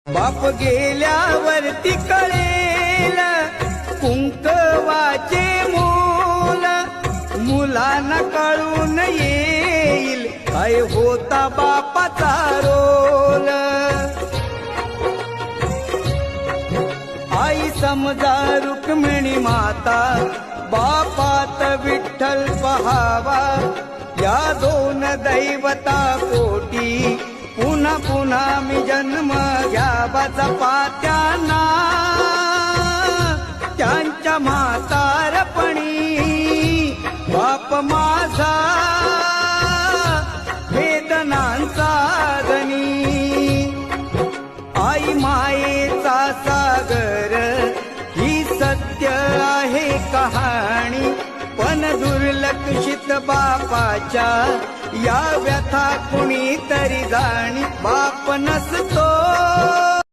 बाप गेल्यावरती कळेल कुंकवाचे मोल, मुलांना कळून येईल काय होता बापाचा रोल. आई समजा रुक्मिणी माता, बापात विठ्ठल पहावा. या दोन दैवता कोटी पुन्हा पुन्हा मी जन्म घ्यावा. जपात्यांना त्यांच्या म्हातारपणी बाप माझा वेदनांचा धनी. आई मायेचा सागर ही सत्य आहे कहाणी, पण दुर्लक्षित बापाच्या या व्यथा कुणी तरी जाणी. बाप नसतो